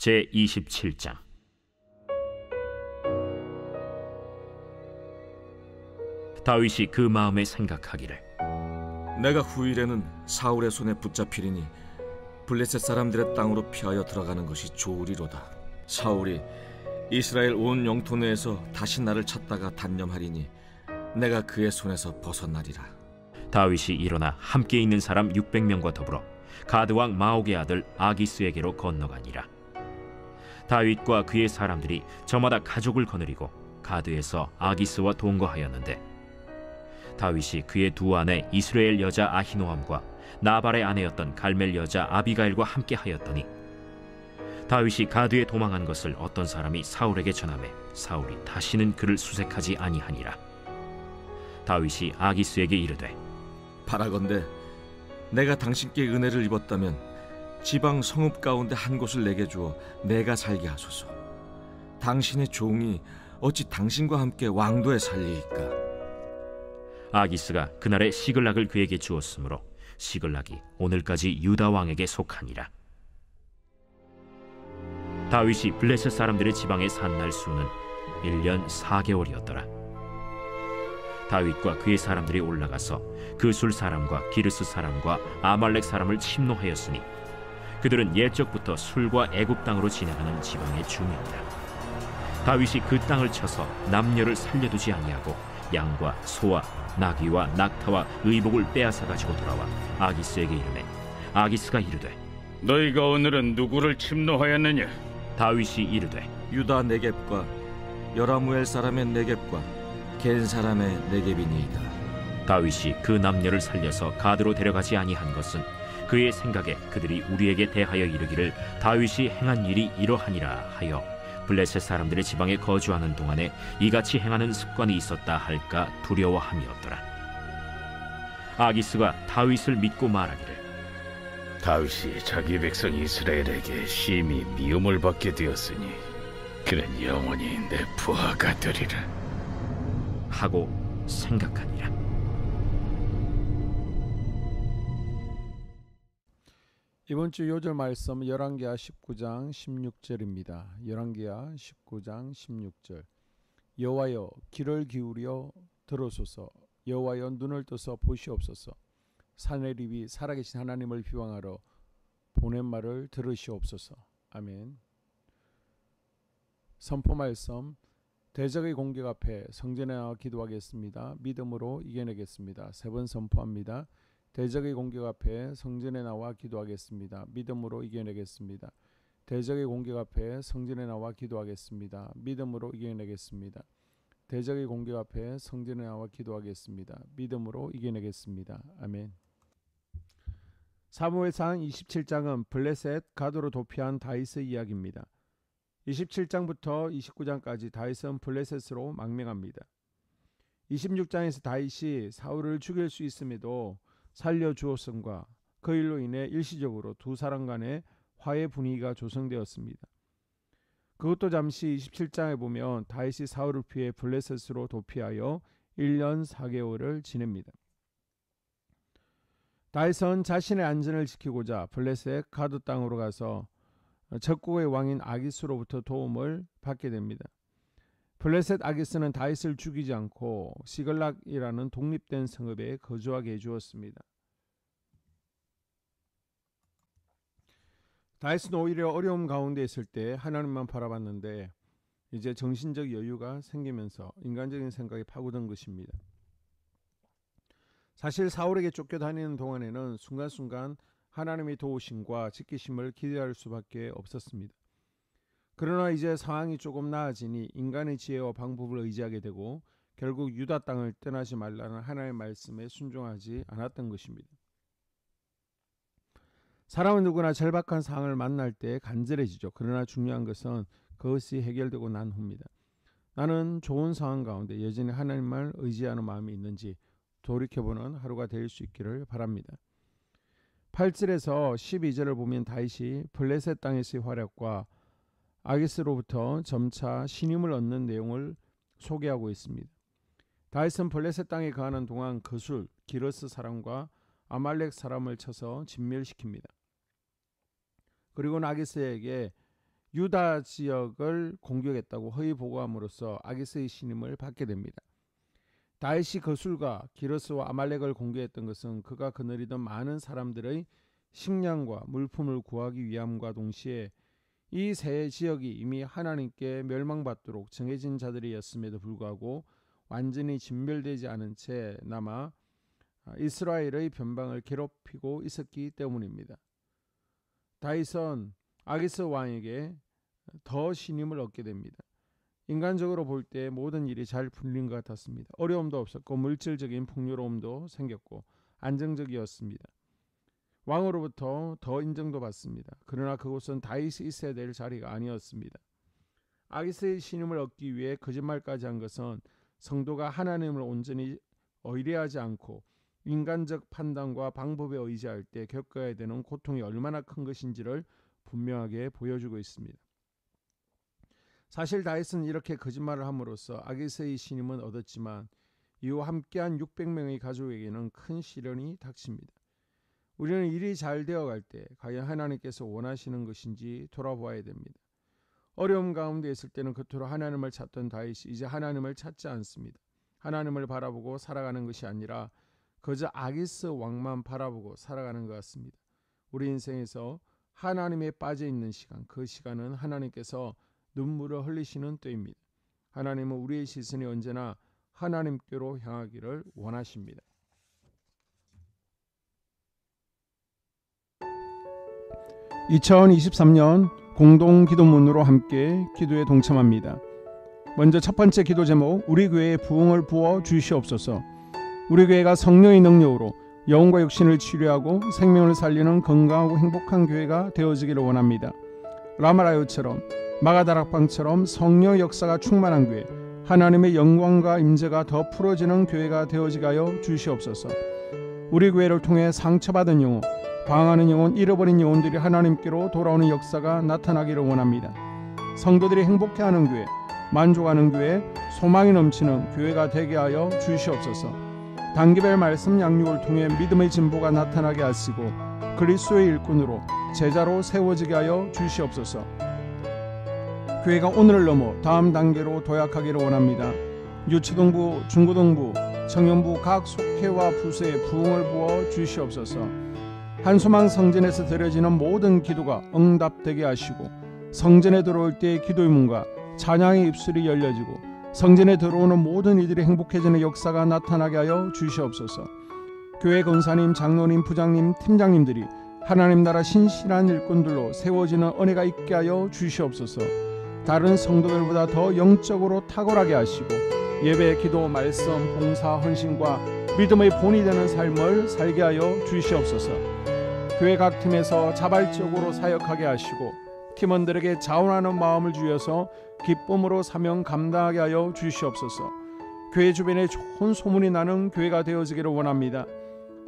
제27장. 다윗이 그 마음에 생각하기를, 내가 후일에는 사울의 손에 붙잡히리니 블레셋 사람들의 땅으로 피하여 들어가는 것이 좋으리로다. 사울이 이스라엘 온 영토 내에서 다시 나를 찾다가 단념하리니 내가 그의 손에서 벗어나리라. 다윗이 일어나 함께 있는 사람 600명과 더불어 가드 왕 마옥의 아들 아기스에게로 건너가니라. 다윗과 그의 사람들이 저마다 가족을 거느리고 가드에서 아기스와 동거하였는데, 다윗이 그의 두 아내 이스라엘 여자 아히노함과 나발의 아내였던 갈멜 여자 아비가일과 함께 하였더니, 다윗이 가드에 도망한 것을 어떤 사람이 사울에게 전하매 사울이 다시는 그를 수색하지 아니하니라. 다윗이 아기스에게 이르되, 바라건대 내가 당신께 은혜를 입었다면 지방 성읍 가운데 한 곳을 내게 주어 내가 살게 하소서. 당신의 종이 어찌 당신과 함께 왕도에 살리이까? 아기스가 그날에 시글락을 그에게 주었으므로 시글락이 오늘까지 유다 왕에게 속하니라. 다윗이 블레셋 사람들의 지방에 산 날 수는 1년 4개월이었더라. 다윗과 그의 사람들이 올라가서 그술 사람과 기르스 사람과 아말렉 사람을 침노하였으니 그들은 옛적부터 술과 애굽 땅으로 지나가는 지방의 주민이라. 다윗이 그 땅을 쳐서 남녀를 살려두지 아니하고 양과 소와 나귀와 낙타와 의복을 빼앗아 가지고 돌아와 아기스에게 이르매, 아기스가 이르되, 너희가 오늘은 누구를 침노하였느냐? 다윗이 이르되, 유다 네겝과 여라무엘 사람의 네겝과 겐 사람의 네겝이니이다. 다윗이 그 남녀를 살려서 가드로 데려가지 아니한 것은 그의 생각에 그들이 우리에게 대하여 이르기를 다윗이 행한 일이 이러하니라 하여 블레셋 사람들의 지방에 거주하는 동안에 이같이 행하는 습관이 있었다 할까 두려워함이었더라. 아기스가 다윗을 믿고 말하기를, 다윗이 자기 백성 이스라엘에게 심히 미움을 받게 되었으니 그는 영원히 내 부하가 되리라 하고 생각하니라. 이번 주 요절 말씀 열왕기하 19장 16절입니다. 열왕기하 19장 16절. 여호와여, 귀를 기울여 들으소서. 여호와여, 눈을 떠서 보시옵소서. 사내립이 살아계신 하나님을 비방하러 보낸 말을 들으시옵소서. 아멘. 선포 말씀. 대적의 공격 앞에 성전에 나와 기도하겠습니다. 믿음으로 이겨내겠습니다. 세 번 선포합니다. 대적의 공격 앞에 성전에 나와 기도하겠습니다. 믿음으로 이겨내겠습니다. 대적의 공격 앞에 성전에 나와 기도하겠습니다. 믿음으로 이겨내겠습니다. 대적의 공격 앞에 성전에 나와 기도하겠습니다. 믿음으로 이겨내겠습니다. 아멘. 사무엘상 27장은 블레셋 가드로 도피한 다윗의 이야기입니다. 27장부터 29장까지 다윗은 블레셋으로 망명합니다. 26장에서 다윗이 사울을 죽일 수 있음에도 살려주었음과 그 일로 인해 일시적으로 두 사람 간의 화해 분위기가 조성되었습니다. 그것도 잠시 27장에 보면 다윗이 사울을 피해 블레셋으로 도피하여 1년 4개월을 지냅니다. 다윗은 자신의 안전을 지키고자 블레셋 가드 땅으로 가서 적국의 왕인 아기스로부터 도움을 받게 됩니다. 블레셋 아기스는 다윗을 죽이지 않고 시글락이라는 독립된 성읍에 거주하게 해주었습니다. 다윗은 오히려 어려움 가운데 있을 때 하나님만 바라봤는데 이제 정신적 여유가 생기면서 인간적인 생각이 파고든 것입니다. 사실 사울에게 쫓겨다니는 동안에는 순간순간 하나님의 도우심과 지키심을 기대할 수밖에 없었습니다. 그러나 이제 상황이 조금 나아지니 인간의 지혜와 방법을 의지하게 되고 결국 유다 땅을 떠나지 말라는 하나님의 말씀에 순종하지 않았던 것입니다. 사람은 누구나 절박한 상황을 만날 때 간절해지죠. 그러나 중요한 것은 그것이 해결되고 난 후입니다. 나는 좋은 상황 가운데 여전히 하나님만 의지하는 마음이 있는지 돌이켜보는 하루가 될 수 있기를 바랍니다. 8절에서 12절을 보면 다윗이 블레셋 땅에서의 활약과 아기스로부터 점차 신임을 얻는 내용을 소개하고 있습니다. 다윗은 블레셋 땅에 거하는 동안 그술, 기르스 사람과 아말렉 사람을 쳐서 진멸시킵니다. 그리고 아기스에게 유다 지역을 공격했다고 허위 보고함으로써 아기스의 신임을 받게 됩니다. 다윗이 거술과 기르스와 아말렉을 공격했던 것은 그가 거느리던 많은 사람들의 식량과 물품을 구하기 위함과 동시에 이 세 지역이 이미 하나님께 멸망받도록 정해진 자들이었음에도 불구하고 완전히 진멸되지 않은 채 남아 이스라엘의 변방을 괴롭히고 있었기 때문입니다. 다윗은 아기스 왕에게 더 신임을 얻게 됩니다. 인간적으로 볼 때 모든 일이 잘 풀린 것 같았습니다. 어려움도 없었고 물질적인 풍요로움도 생겼고 안정적이었습니다. 왕으로부터 더 인정도 받습니다. 그러나 그곳은 다윗이 있어야 될 자리가 아니었습니다. 아기스의 신임을 얻기 위해 거짓말까지 한 것은 성도가 하나님을 온전히 의뢰하지 않고 인간적 판단과 방법에 의지할 때 겪어야 되는 고통이 얼마나 큰 것인지를 분명하게 보여주고 있습니다. 사실 다윗은 이렇게 거짓말을 함으로써 아기스의 신임은 얻었지만 이후 함께한 600명의 가족에게는 큰 시련이 닥칩니다. 우리는 일이 잘 되어갈 때 과연 하나님께서 원하시는 것인지 돌아보아야 됩니다. 어려움 가운데 있을 때는 그토록 하나님을 찾던 다윗이 이제 하나님을 찾지 않습니다. 하나님을 바라보고 살아가는 것이 아니라 그저 아기스 왕만 바라보고 살아가는 것 같습니다. 우리 인생에서 하나님에 빠져 있는 시간, 그 시간은 하나님께서 눈물을 흘리시는 때입니다. 하나님은 우리의 시선이 언제나 하나님께로 향하기를 원하십니다. 2023년 공동기도문으로 함께 기도에 동참합니다. 먼저 첫 번째 기도 제목, 우리 교회에 부흥을 부어 주시옵소서. 우리 교회가 성령의 능력으로 영혼과 육신을 치료하고 생명을 살리는 건강하고 행복한 교회가 되어지기를 원합니다. 라마라요처럼 마가다락방처럼 성령 역사가 충만한 교회, 하나님의 영광과 임재가 더 풀어지는 교회가 되어지게 하여 주시옵소서. 우리 교회를 통해 상처받은 영혼, 방황하는 영혼, 잃어버린 영혼들이 하나님께로 돌아오는 역사가 나타나기를 원합니다. 성도들이 행복해하는 교회, 만족하는 교회, 소망이 넘치는 교회가 되게 하여 주시옵소서. 단기별 말씀 양육을 통해 믿음의 진보가 나타나게 하시고 그리스도의 일꾼으로 제자로 세워지게 하여 주시옵소서. 교회가 오늘을 넘어 다음 단계로 도약하기를 원합니다. 유초등부, 중고등부, 청년부 각 속회와 부서에 부흥을 부어 주시옵소서. 한소망 성전에서 드려지는 모든 기도가 응답되게 하시고 성전에 들어올 때의 기도의 문과 찬양의 입술이 열려지고 성전에 들어오는 모든 이들이 행복해지는 역사가 나타나게 하여 주시옵소서. 교회 권사님, 장로님, 부장님, 팀장님들이 하나님 나라 신실한 일꾼들로 세워지는 은혜가 있게 하여 주시옵소서. 다른 성도들보다 더 영적으로 탁월하게 하시고 예배, 기도, 말씀, 봉사, 헌신과 믿음의 본이 되는 삶을 살게 하여 주시옵소서. 교회 각 팀에서 자발적으로 사역하게 하시고 팀원들에게 자원하는 마음을 주셔서 기쁨으로 사명 감당하게 하여 주시옵소서. 교회 주변에 좋은 소문이 나는 교회가 되어지기를 원합니다.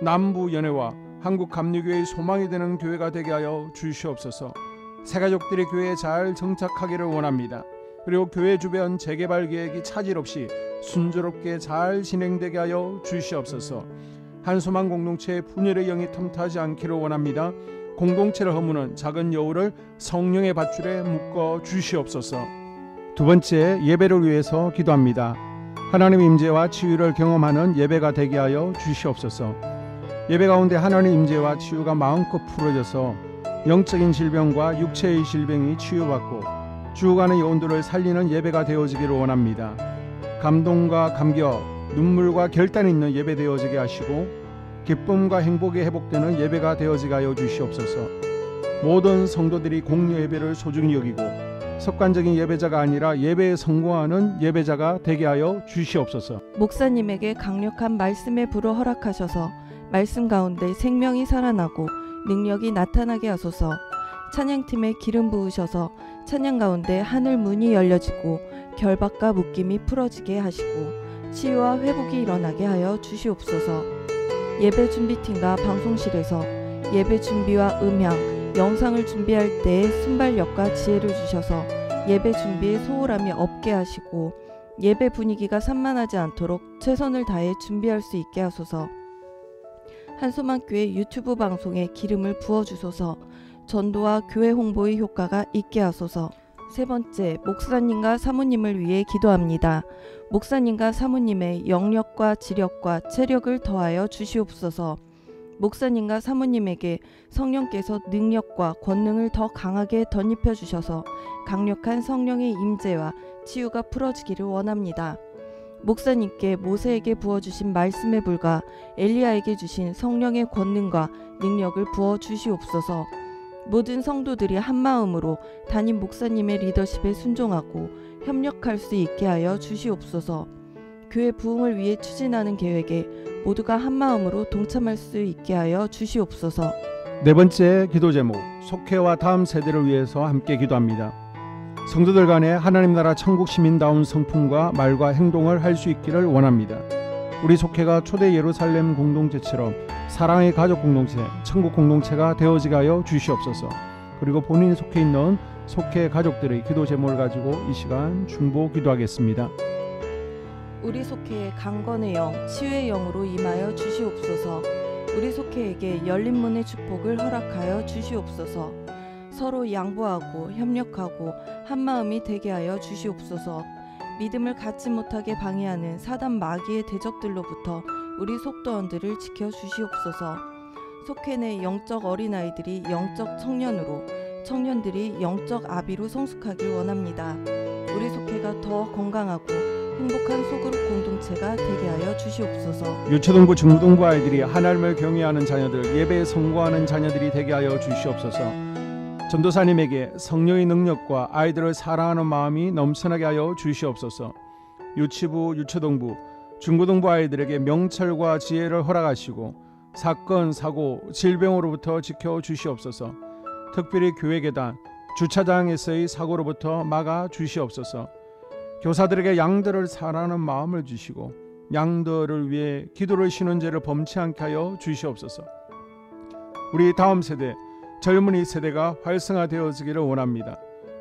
남부 연회와 한국 감리교회의 소망이 되는 교회가 되게 하여 주시옵소서. 새가족들이 교회에 잘 정착하기를 원합니다. 그리고 교회 주변 재개발 계획이 차질 없이 순조롭게 잘 진행되게 하여 주시옵소서. 한소망 공동체의 분열의 영이 틈타지 않기를 원합니다. 공동체를 허무는 작은 여우를 성령의 밧줄에 묶어 주시옵소서. 두 번째, 예배를 위해서 기도합니다. 하나님의 임재와 치유를 경험하는 예배가 되게 하여 주시옵소서. 예배 가운데 하나님의 임재와 치유가 마음껏 풀어져서 영적인 질병과 육체의 질병이 치유받고 죽어가는 영혼들을 살리는 예배가 되어지기를 원합니다. 감동과 감격, 눈물과 결단이 있는 예배 되어지게 하시고 기쁨과 행복이 회복되는 예배가 되어지게 하여 주시옵소서. 모든 성도들이 공여 예배를 소중히 여기고 습관적인 예배자가 아니라 예배에 성공하는 예배자가 되게 하여 주시옵소서. 목사님에게 강력한 말씀의 불을 허락하셔서 말씀 가운데 생명이 살아나고 능력이 나타나게 하소서. 찬양팀에 기름 부으셔서 찬양 가운데 하늘 문이 열려지고 결박과 묶임이 풀어지게 하시고 치유와 회복이 일어나게 하여 주시옵소서. 예배 준비팀과 방송실에서 예배 준비와 음향, 영상을 준비할 때에 순발력과 지혜를 주셔서 예배 준비에 소홀함이 없게 하시고 예배 분위기가 산만하지 않도록 최선을 다해 준비할 수 있게 하소서. 한소망교회 유튜브 방송에 기름을 부어주소서. 전도와 교회 홍보의 효과가 있게 하소서. 세 번째, 목사님과 사모님을 위해 기도합니다. 목사님과 사모님의 영력과 지력과 체력을 더하여 주시옵소서. 목사님과 사모님에게 성령께서 능력과 권능을 더 강하게 덧입혀 주셔서 강력한 성령의 임재와 치유가 풀어지기를 원합니다. 목사님께 모세에게 부어주신 말씀의 불과 엘리야에게 주신 성령의 권능과 능력을 부어 주시옵소서. 모든 성도들이 한마음으로 담임 목사님의 리더십에 순종하고 협력할 수 있게 하여 주시옵소서. 교회 부흥을 위해 추진하는 계획에 모두가 한마음으로 동참할 수 있게 하여 주시옵소서. 네 번째 기도 제목, 속회와 다음 세대를 위해서 함께 기도합니다. 성도들 간에 하나님 나라 천국 시민다운 성품과 말과 행동을 할 수 있기를 원합니다. 우리 속회가 초대 예루살렘 공동체처럼 사랑의 가족 공동체, 천국 공동체가 되어지게 하여 주시옵소서. 그리고 본인이 속해 있는 속회 가족들의 기도 제목을 가지고 이 시간 중보 기도하겠습니다. 우리 속회에 강건의 영, 치유의 영으로 임하여 주시옵소서. 우리 속회에게 열린 문의 축복을 허락하여 주시옵소서. 서로 양보하고 협력하고 한마음이 되게 하여 주시옵소서. 믿음을 갖지 못하게 방해하는 사단 마귀의 대적들로부터 우리 속도원들을 지켜 주시옵소서. 속회 내 영적 어린아이들이 영적 청년으로, 청년들이 영적 아비로 성숙하길 원합니다. 우리 속회가 더 건강하고 행복한 소그룹 공동체가 되게 하여 주시옵소서. 유초등부 중등부 아이들이 하나님을 경외하는 자녀들, 예배에 성공하는 자녀들이 되게 하여 주시옵소서. 전도사님에게 성령의 능력과 아이들을 사랑하는 마음이 넘쳐나게 하여 주시옵소서. 유치부, 유초등부, 중고등부 아이들에게 명철과 지혜를 허락하시고 사건, 사고, 질병으로부터 지켜 주시옵소서. 특별히 교회 계단, 주차장에서의 사고로부터 막아 주시옵소서. 교사들에게 양들을 사랑하는 마음을 주시고 양들을 위해 기도를 쉬는 죄를 범치 않게 하여 주시옵소서. 우리 다음 세대, 젊은이 세대가 활성화되어지기를 원합니다.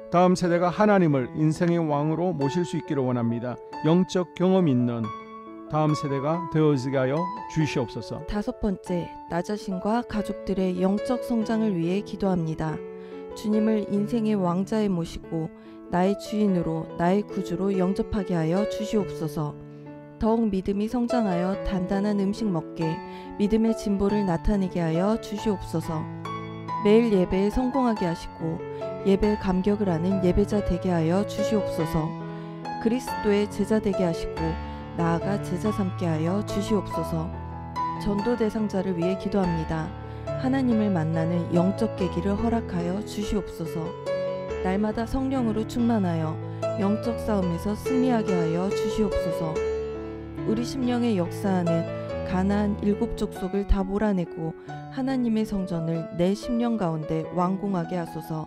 다음 세대가 하나님을 인생의 왕으로 모실 수 있기를 원합니다. 영적 경험이 있는 다음 세대가 되어지게 하여 주시옵소서. 다섯 번째, 나 자신과 가족들의 영적 성장을 위해 기도합니다. 주님을 인생의 왕자에 모시고 나의 주인으로, 나의 구주로 영접하게 하여 주시옵소서. 더욱 믿음이 성장하여 단단한 음식 먹게, 믿음의 진보를 나타내게 하여 주시옵소서. 매일 예배에 성공하게 하시고 예배에 감격을 하는 예배자 되게 하여 주시옵소서. 그리스도의 제자 되게 하시고 나아가 제자 삼게 하여 주시옵소서. 전도 대상자를 위해 기도합니다. 하나님을 만나는 영적 계기를 허락하여 주시옵소서. 날마다 성령으로 충만하여 영적 싸움에서 승리하게 하여 주시옵소서. 우리 심령에 역사하는 가나안 7 족속을 다 몰아내고 하나님의 성전을 내 심령 가운데 완공하게 하소서.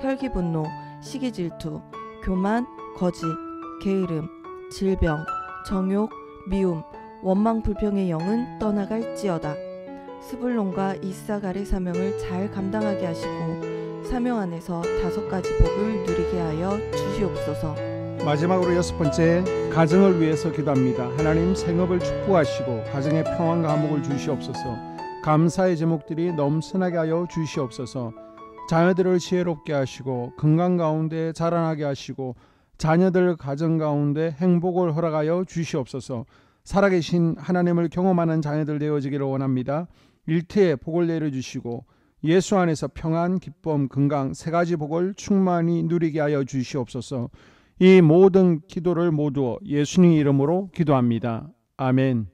혈기 분노, 시기 질투, 교만, 거짓, 게으름, 질병, 정욕, 미움, 원망 불평의 영은 떠나갈지어다. 스불론과 이사갈의 사명을 잘 감당하게 하시고 사명 안에서 5가지 복을 누리게 하여 주시옵소서. 마지막으로 6번째, 가정을 위해서 기도합니다. 하나님 생업을 축복하시고 가정에 평안과 화목을 주시옵소서. 감사의 제목들이 넘쳐나게 하여 주시옵소서. 자녀들을 지혜롭게 하시고 건강 가운데 자라나게 하시고 자녀들 가정 가운데 행복을 허락하여 주시옵소서. 살아계신 하나님을 경험하는 자녀들 되어지기를 원합니다. 일태에 복을 내려주시고 예수 안에서 평안, 기쁨, 건강 3가지 복을 충만히 누리게 하여 주시옵소서. 이 모든 기도를 모두 예수님 이름으로 기도합니다. 아멘.